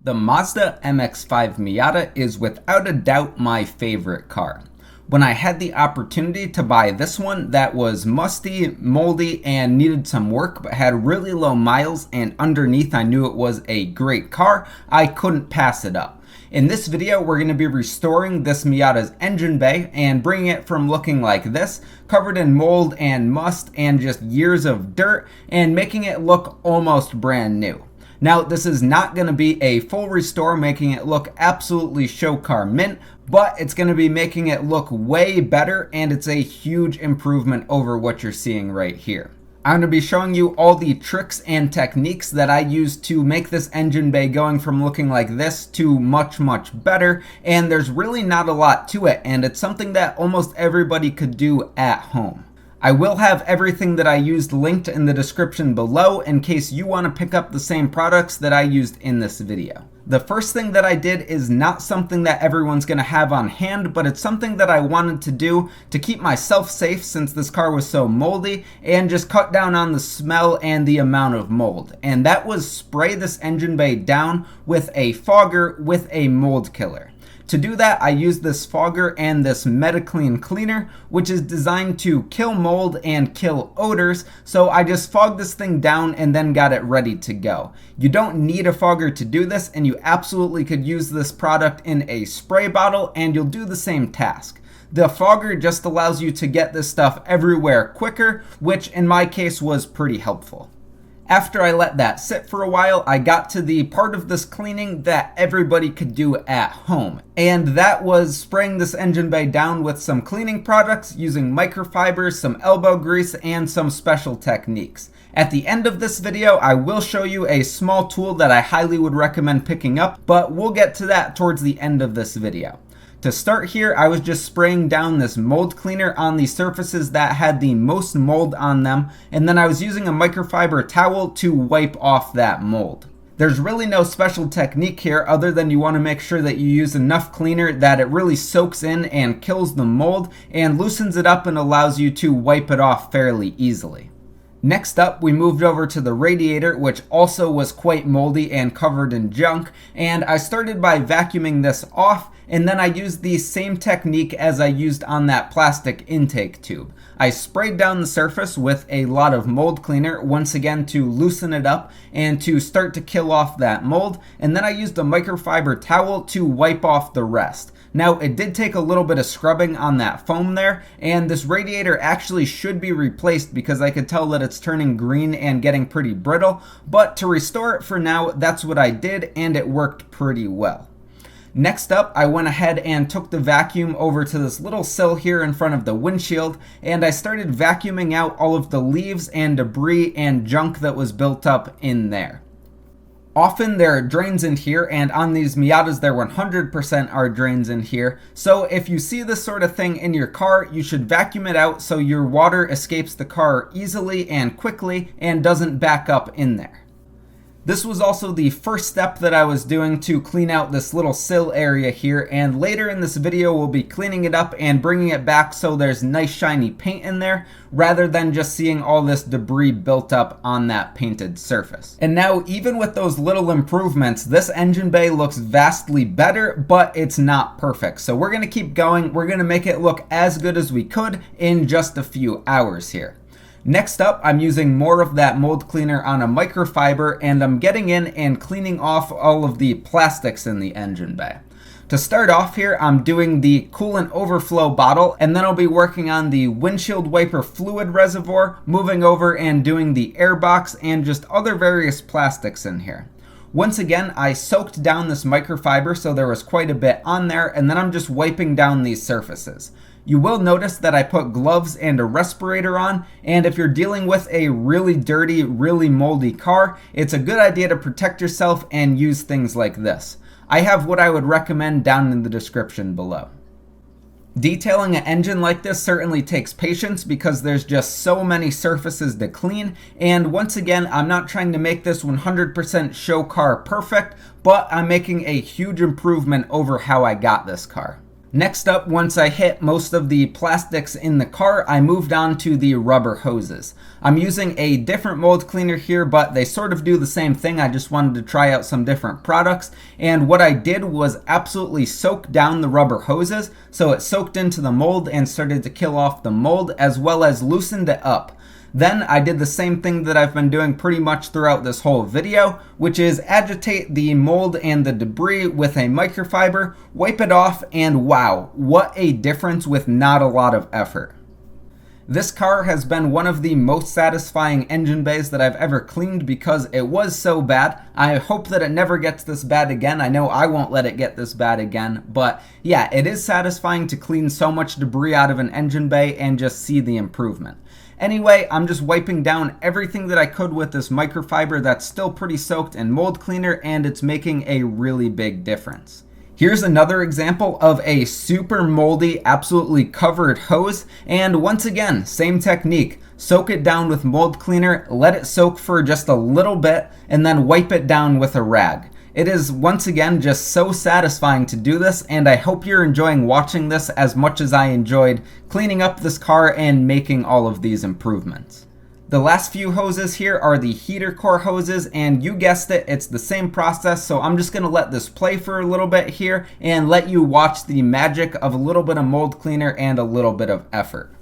The Mazda MX-5 Miata is without a doubt my favorite car. When I had the opportunity to buy this one that was musty, moldy, and needed some work but had really low miles, and underneath I knew it was a great car, I couldn't pass it up. In this video, we're going to be restoring this Miata's engine bay and bringing it from looking like this, covered in mold and must and just years of dirt, and making it look almost brand new. Now, this is not going to be a full restore making it look absolutely show car mint, but it's going to be making it look way better, and it's a huge improvement over what you're seeing right here. I'm going to be showing you all the tricks and techniques that I used to make this engine bay going from looking like this to much better, and there's really not a lot to it, and it's something that almost everybody could do at home. I will have everything that I used linked in the description below in case you want to pick up the same products that I used in this video. The first thing that I did is not something that everyone's going to have on hand, but it's something that I wanted to do to keep myself safe since this car was so moldy and just cut down on the smell and the amount of mold. And that was spray this engine bay down with a fogger with a mold killer. To do that, I used this fogger and this MetaClean cleaner, which is designed to kill mold and kill odors, so I just fogged this thing down and then got it ready to go. You don't need a fogger to do this, and you absolutely could use this product in a spray bottle and you'll do the same task. The fogger just allows you to get this stuff everywhere quicker, which in my case was pretty helpful. After I let that sit for a while, I got to the part of this cleaning that everybody could do at home. And that was spraying this engine bay down with some cleaning products, using microfibers, some elbow grease, and some special techniques. At the end of this video, I will show you a small tool that I highly would recommend picking up, but we'll get to that towards the end of this video. To start here, I was just spraying down this mold cleaner on the surfaces that had the most mold on them, and then I was using a microfiber towel to wipe off that mold. There's really no special technique here other than you want to make sure that you use enough cleaner that it really soaks in and kills the mold and loosens it up and allows you to wipe it off fairly easily. Next up, we moved over to the radiator, which also was quite moldy and covered in junk, and I started by vacuuming this off, and then I used the same technique as I used on that plastic intake tube. I sprayed down the surface with a lot of mold cleaner, once again to loosen it up and to start to kill off that mold, and then I used a microfiber towel to wipe off the rest. Now, it did take a little bit of scrubbing on that foam there, and this radiator actually should be replaced because I could tell that it's turning green and getting pretty brittle, but to restore it for now, that's what I did, and it worked pretty well. Next up, I went ahead and took the vacuum over to this little sill here in front of the windshield, and I started vacuuming out all of the leaves and debris and junk that was built up in there. Often there are drains in here, and on these Miatas there 100% are drains in here, so if you see this sort of thing in your car, you should vacuum it out so your water escapes the car easily and quickly and doesn't back up in there. This was also the first step that I was doing to clean out this little sill area here, and later in this video we'll be cleaning it up and bringing it back so there's nice shiny paint in there rather than just seeing all this debris built up on that painted surface. And now, even with those little improvements, this engine bay looks vastly better, but it's not perfect. So we're going to keep going. We're going to make it look as good as we could in just a few hours here. Next up, I'm using more of that mold cleaner on a microfiber, and I'm getting in and cleaning off all of the plastics in the engine bay. To start off here, I'm doing the coolant overflow bottle, and then I'll be working on the windshield wiper fluid reservoir, moving over and doing the air box and just other various plastics in here. Once again, I soaked down this microfiber so there was quite a bit on there, and then I'm just wiping down these surfaces. You will notice that I put gloves and a respirator on, and if you're dealing with a really dirty, really moldy car, it's a good idea to protect yourself and use things like this. I have what I would recommend down in the description below. Detailing an engine like this certainly takes patience because there's just so many surfaces to clean, and once again, I'm not trying to make this 100% show car perfect, but I'm making a huge improvement over how I got this car. Next up, once I hit most of the plastics in the car, I moved on to the rubber hoses. I'm using a different mold cleaner here, but they sort of do the same thing. I just wanted to try out some different products. And what I did was absolutely soak down the rubber hoses, so it soaked into the mold and started to kill off the mold, as well as loosened it up. Then I did the same thing that I've been doing pretty much throughout this whole video, which is agitate the mold and the debris with a microfiber, wipe it off, and wow, what a difference with not a lot of effort. This car has been one of the most satisfying engine bays that I've ever cleaned because it was so bad. I hope that it never gets this bad again. I know I won't let it get this bad again, but yeah, it is satisfying to clean so much debris out of an engine bay and just see the improvement. Anyway, I'm just wiping down everything that I could with this microfiber that's still pretty soaked in mold cleaner, and it's making a really big difference. Here's another example of a super moldy, absolutely covered hose, and once again, same technique. Soak it down with mold cleaner, let it soak for just a little bit, and then wipe it down with a rag. It is once again just so satisfying to do this, and I hope you're enjoying watching this as much as I enjoyed cleaning up this car and making all of these improvements. The last few hoses here are the heater core hoses, and you guessed it, it's the same process, so I'm just going to let this play for a little bit here and let you watch the magic of a little bit of mold cleaner and a little bit of effort.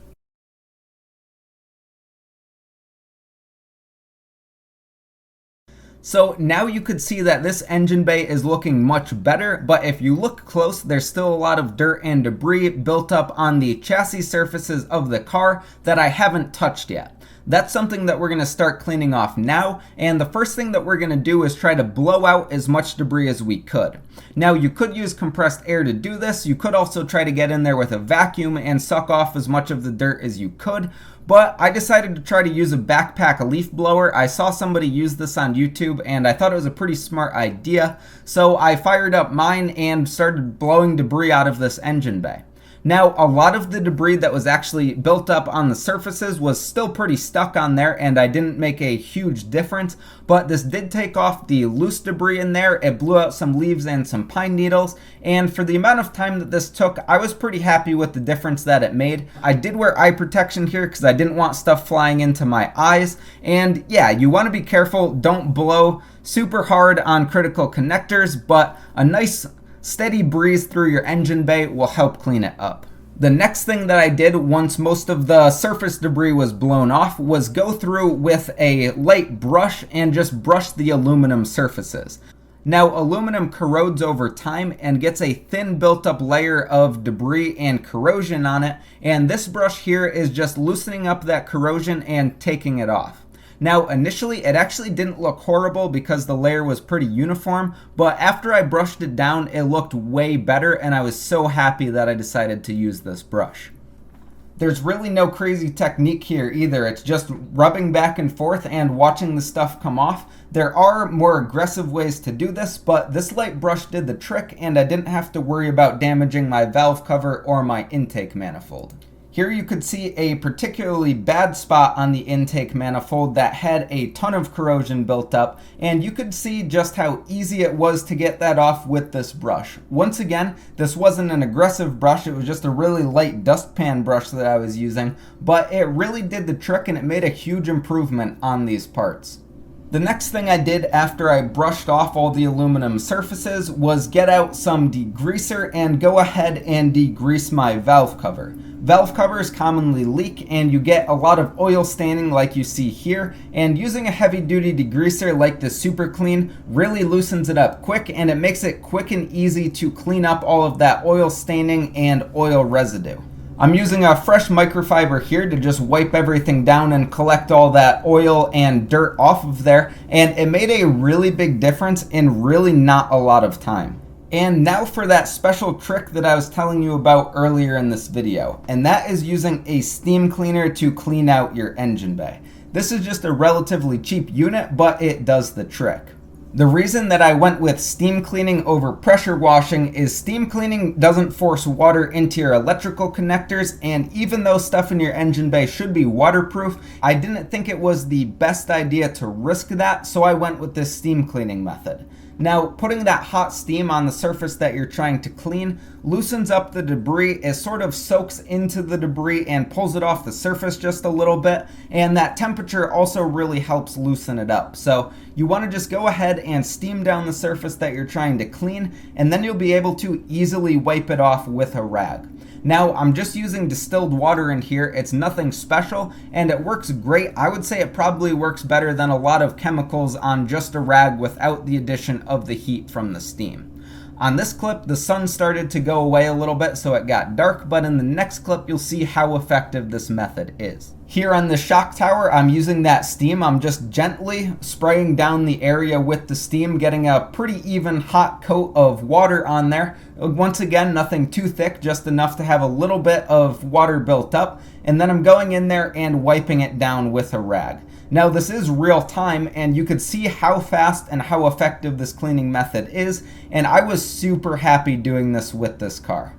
So now you could see that this engine bay is looking much better, but if you look close, there's still a lot of dirt and debris built up on the chassis surfaces of the car that I haven't touched yet. That's something that we're going to start cleaning off now, and the first thing that we're going to do is try to blow out as much debris as we could. Now, you could use compressed air to do this. You could also try to get in there with a vacuum and suck off as much of the dirt as you could, but I decided to try to use a backpack leaf blower. I saw somebody use this on YouTube, and I thought it was a pretty smart idea, so I fired up mine and started blowing debris out of this engine bay. Now, a lot of the debris that was actually built up on the surfaces was still pretty stuck on there, and I didn't make a huge difference, but this did take off the loose debris in there. It blew out some leaves and some pine needles, and for the amount of time that this took, I was pretty happy with the difference that it made. I did wear eye protection here because I didn't want stuff flying into my eyes, and yeah, you want to be careful. Don't blow super hard on critical connectors, but a nice steady breeze through your engine bay will help clean it up. The next thing that I did once most of the surface debris was blown off was go through with a light brush and just brush the aluminum surfaces. Now, aluminum corrodes over time and gets a thin built up layer of debris and corrosion on it, and this brush here is just loosening up that corrosion and taking it off. Now, initially, it actually didn't look horrible because the layer was pretty uniform, but after I brushed it down, it looked way better, and I was so happy that I decided to use this brush. There's really no crazy technique here either. It's just rubbing back and forth and watching the stuff come off. There are more aggressive ways to do this, but this light brush did the trick, and I didn't have to worry about damaging my valve cover or my intake manifold. Here you could see a particularly bad spot on the intake manifold that had a ton of corrosion built up, and you could see just how easy it was to get that off with this brush. Once again, this wasn't an aggressive brush, it was just a really light dustpan brush that I was using, but it really did the trick and it made a huge improvement on these parts. The next thing I did after I brushed off all the aluminum surfaces was get out some degreaser and go ahead and degrease my valve cover. Valve covers commonly leak and you get a lot of oil staining like you see here, and using a heavy duty degreaser like the Super Clean really loosens it up quick, and it makes it quick and easy to clean up all of that oil staining and oil residue. I'm using a fresh microfiber here to just wipe everything down and collect all that oil and dirt off of there, and it made a really big difference in really not a lot of time. And now for that special trick that I was telling you about earlier in this video, and that is using a steam cleaner to clean out your engine bay. This is just a relatively cheap unit, but it does the trick. The reason that I went with steam cleaning over pressure washing is steam cleaning doesn't force water into your electrical connectors, and even though stuff in your engine bay should be waterproof, I didn't think it was the best idea to risk that, so I went with this steam cleaning method. Now, putting that hot steam on the surface that you're trying to clean loosens up the debris. It sort of soaks into the debris and pulls it off the surface just a little bit, and that temperature also really helps loosen it up. So you want to just go ahead and steam down the surface that you're trying to clean, and then you'll be able to easily wipe it off with a rag. Now, I'm just using distilled water in here. It's nothing special, and it works great. I would say it probably works better than a lot of chemicals on just a rag without the addition of the heat from the steam. On this clip, the sun started to go away a little bit, so it got dark, but in the next clip, you'll see how effective this method is. Here on the shock tower, I'm using that steam. I'm just gently spraying down the area with the steam, getting a pretty even hot coat of water on there. Once again, nothing too thick, just enough to have a little bit of water built up, and then I'm going in there and wiping it down with a rag. Now, this is real time, and you could see how fast and how effective this cleaning method is, and I was super happy doing this with this car.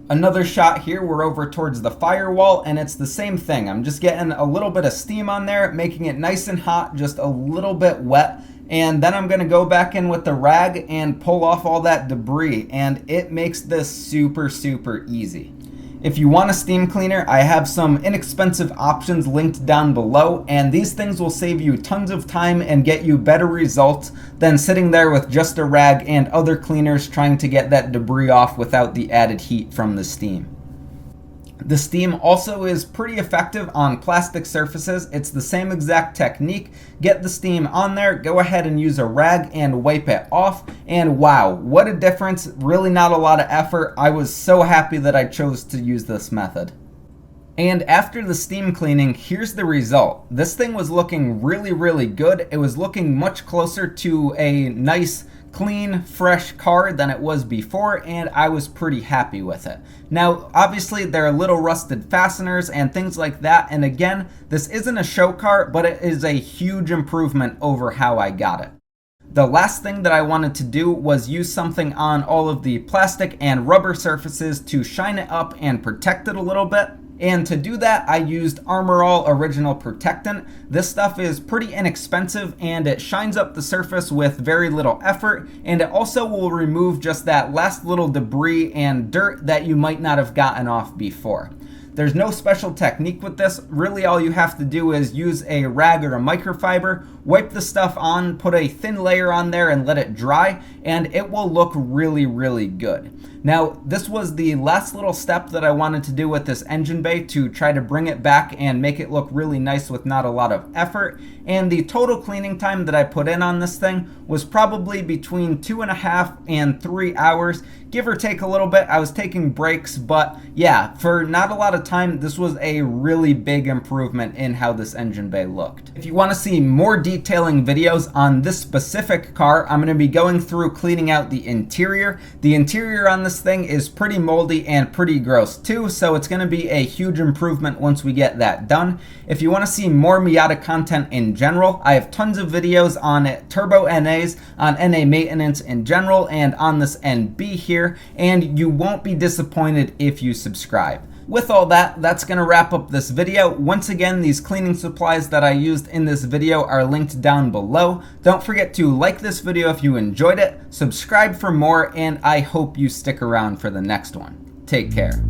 Another shot here, we're over towards the firewall, and it's the same thing. I'm just getting a little bit of steam on there, making it nice and hot, just a little bit wet, and then I'm gonna go back in with the rag and pull off all that debris, and it makes this super, super easy. If you want a steam cleaner, I have some inexpensive options linked down below, and these things will save you tons of time and get you better results than sitting there with just a rag and other cleaners trying to get that debris off without the added heat from the steam. The steam also is pretty effective on plastic surfaces. It's the same exact technique. Get the steam on there, go ahead and use a rag and wipe it off, and wow, what a difference. Really not a lot of effort. I was so happy that I chose to use this method. And after the steam cleaning, here's the result. This thing was looking really, really good. It was looking much closer to a nice, clean, fresh car than it was before, and I was pretty happy with it. Now, obviously, there are little rusted fasteners and things like that, and again, this isn't a show car, but it is a huge improvement over how I got it. The last thing that I wanted to do was use something on all of the plastic and rubber surfaces to shine it up and protect it a little bit. And to do that, I used Armor All Original Protectant. This stuff is pretty inexpensive, and it shines up the surface with very little effort, and it also will remove just that last little debris and dirt that you might not have gotten off before. There's no special technique with this. Really, all you have to do is use a rag or a microfiber, wipe the stuff on, put a thin layer on there and let it dry, and it will look really, really good. Now, this was the last little step that I wanted to do with this engine bay to try to bring it back and make it look really nice with not a lot of effort. And the total cleaning time that I put in on this thing was probably between 2.5 and 3 hours, give or take a little bit. I was taking breaks, but yeah, for not a lot of time, this was a really big improvement in how this engine bay looked. If you want to see more detailing videos on this specific car, I'm going to be going through cleaning out the interior. The interior on this thing is pretty moldy and pretty gross too, so it's going to be a huge improvement once we get that done. If you want to see more Miata content in general, I have tons of videos on turbo NAs, on NA maintenance in general, and on this NB here, and you won't be disappointed if you subscribe. With all that, that's going to wrap up this video. Once again, these cleaning supplies that I used in this video are linked down below. Don't forget to like this video if you enjoyed it, subscribe for more, and I hope you stick around for the next one. Take care.